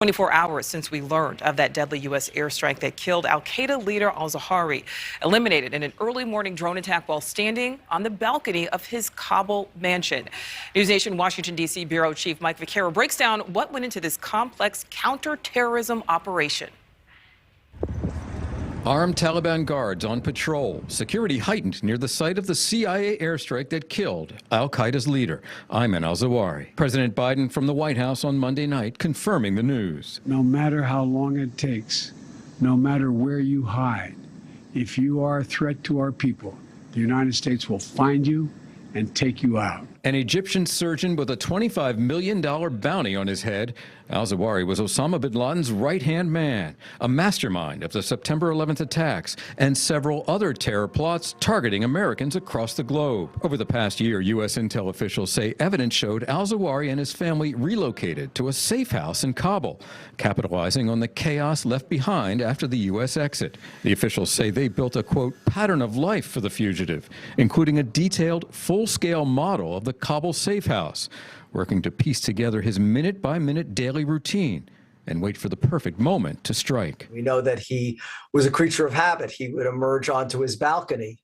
24 hours since we learned of that deadly U.S. airstrike that killed al-Qaeda leader al-Zawahiri, eliminated in an early morning drone attack while standing on the balcony of his Kabul mansion. NewsNation Washington, D.C. Bureau Chief Mike Vaccaro breaks down what went into this complex counterterrorism operation. Armed Taliban guards on patrol. Security heightened near the site of the CIA airstrike that killed al-Qaeda's leader, Ayman al-Zawahri. President Biden from the White House on Monday night confirming the news. No matter how long it takes, no matter where you hide, if you are a threat to our people, the United States will find you and take you out. An Egyptian surgeon with a $25 million bounty on his head. Al-Zawahri was Osama bin Laden's right-hand man, a mastermind of the September 11th attacks and several other terror plots targeting Americans across the globe. Over the past year, U.S. intel officials say evidence showed Al-Zawahri and his family relocated to a safe house in Kabul, capitalizing on the chaos left behind after the U.S. exit. The officials say they built a, quote, pattern of life for the fugitive, including a detailed, full-scale model of the Kabul safe house, working to piece together his minute-by-minute daily routine and wait for the perfect moment to strike. We know that he was a creature of habit. He would emerge onto his balcony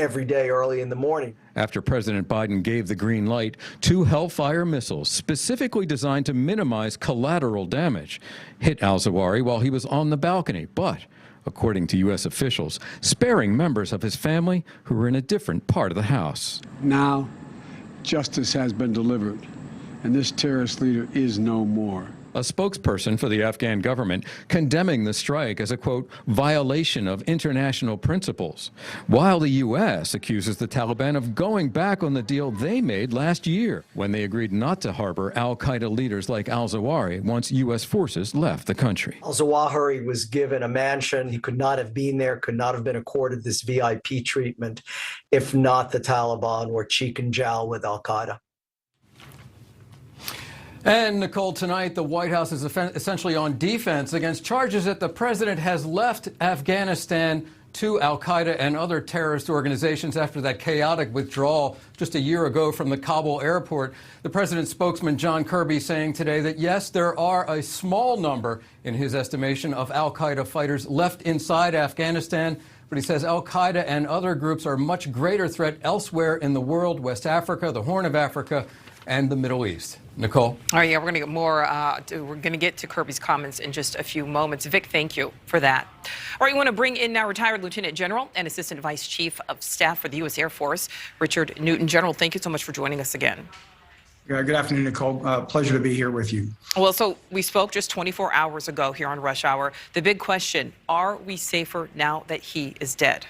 every day early in the morning. After President Biden gave the green light, 2 Hellfire missiles specifically designed to minimize collateral damage hit al-Zawahri while he was on the balcony, but according to U.S. officials, sparing members of his family who were in a different part of the house. Now, justice has been delivered, and this terrorist leader is no more. A spokesperson for the Afghan government condemning the strike as a, quote, violation of international principles, while the U.S. accuses the Taliban of going back on the deal they made last year when they agreed not to harbor al-Qaeda leaders like al-Zawahri once U.S. forces left the country. Al-Zawahiri was given a mansion. He could not have been there, could not have been accorded this VIP treatment if not the Taliban were cheek and jowl with al-Qaeda. And Nichole, tonight the White House is essentially on defense against charges that the president has left Afghanistan to al-Qaeda and other terrorist organizations after that chaotic withdrawal just a year ago from the Kabul airport. The president's spokesman, John Kirby, saying today that, yes, there are a small number, in his estimation, of al-Qaeda fighters left inside Afghanistan. But he says al-Qaeda and other groups are a much greater threat elsewhere in the world, West Africa, the Horn of Africa, and the Middle East. Nichole? All right, yeah, we're going to get more. We're going to get to Kirby's comments in just a few moments. Vic, thank you for that. All right, we want to bring in now retired Lieutenant General and Assistant Vice Chief of Staff for the U.S. Air Force, Richard Newton. General, thank you so much for joining us again. Good afternoon, Nichole. Pleasure to be here with you. Well, so we spoke just 24 hours ago here on Rush Hour. The big question, are we safer now that he is dead?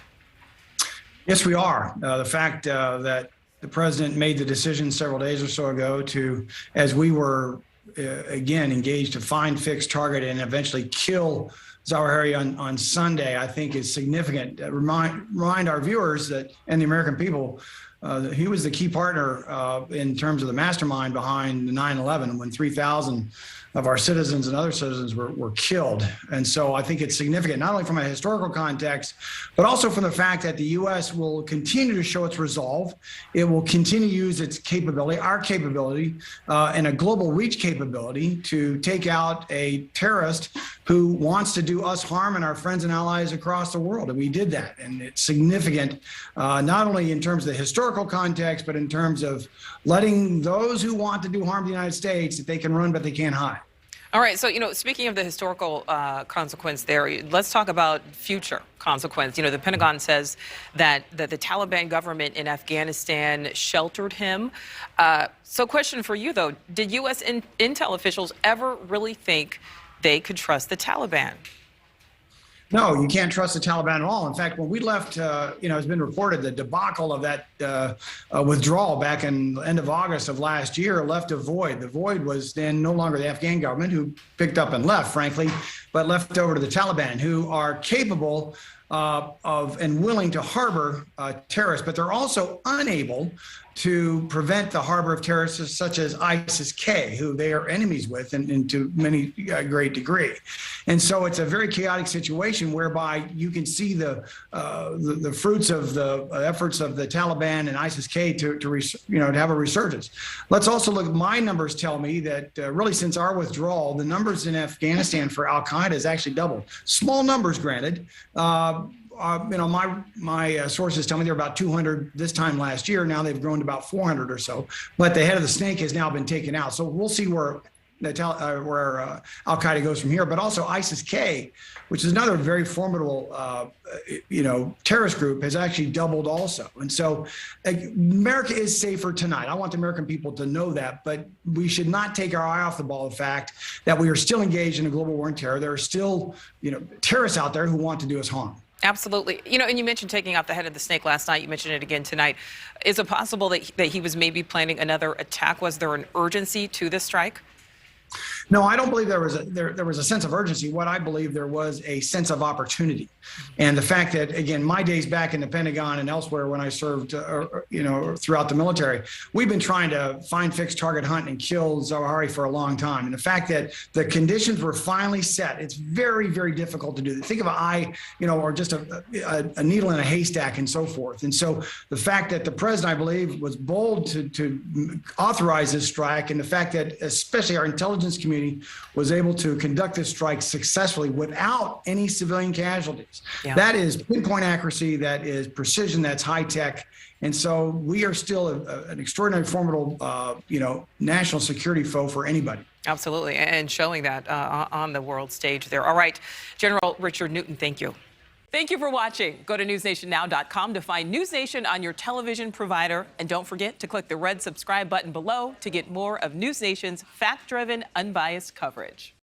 Yes, we are. The fact that the president made the decision several days or so ago to, as we were again engaged to find, fix, target, and eventually kill Zawahiri on Sunday, I think is significant. Remind our viewers that, and the American people, that he was the key partner in terms of the mastermind behind the 9/11 when 3,000 of our citizens and other citizens were killed. And so I think it's significant, not only from a historical context, but also from the fact that the U.S. will continue to show its resolve. It will continue to use its capability, our capability, and a global reach capability to take out a terrorist who wants to do us harm and our friends and allies across the world. And we did that. And it's significant, not only in terms of the historical context, but in terms of letting those who want to do harm to the United States, that they can run, but they can't hide. All right, so, speaking of the historical consequence there, let's talk about future consequence. The Pentagon says that the Taliban government in Afghanistan sheltered him. So question for you, though, did U.S. intel officials ever really think they could trust the Taliban? No, you can't trust the Taliban at all. In fact, when we left, it's been reported the debacle of that withdrawal back in the end of August of last year left a void. The void was then no longer the Afghan government, who picked up and left, frankly, but left over to the Taliban, who are capable and willing to harbor terrorists, but they're also unable to prevent the harbor of terrorists such as ISIS-K, who they are enemies with, and to many great degree. And so it's a very chaotic situation whereby you can see the fruits of the efforts of the Taliban and ISIS-K to have a resurgence. Let's also look. My numbers tell me that really since our withdrawal, the numbers in Afghanistan for al-Qaeda has actually doubled. Small numbers, granted. My sources tell me they're about 200 this time last year. Now they've grown to about 400 or so. But the head of the snake has now been taken out. So we'll see where al-Qaeda goes from here. But also ISIS-K, which is another very formidable, terrorist group, has actually doubled also. And so America is safer tonight. I want the American people to know that. But we should not take our eye off the ball of the fact that we are still engaged in a global war on terror. There are still, terrorists out there who want to do us harm. Absolutely. And you mentioned taking out the head of the snake last night. You mentioned it again tonight. Is it possible that he was maybe planning another attack? Was there an urgency to this strike? No, I don't believe there was a sense of urgency. What I believe there was a sense of opportunity. And the fact that, again, my days back in the Pentagon and elsewhere when I served, throughout the military, we've been trying to find, fix, target, hunt, and kill al-Zawahiri for a long time. And the fact that the conditions were finally set, it's very, very difficult to do. Think of an eye, or just a needle in a haystack and so forth. And so the fact that the president, I believe, was bold to authorize this strike, and the fact that especially our intelligence community was able to conduct this strike successfully without any civilian casualties. Yeah. That is pinpoint accuracy, that is precision, that's high tech. And so we are still an extraordinarily formidable, national security foe for anybody. Absolutely, and showing that on the world stage there. All right, General Richard Newton, thank you. Thank you for watching. Go to newsnationnow.com to find News Nation on your television provider. And don't forget to click the red subscribe button below to get more of News Nation's fact-driven, unbiased coverage.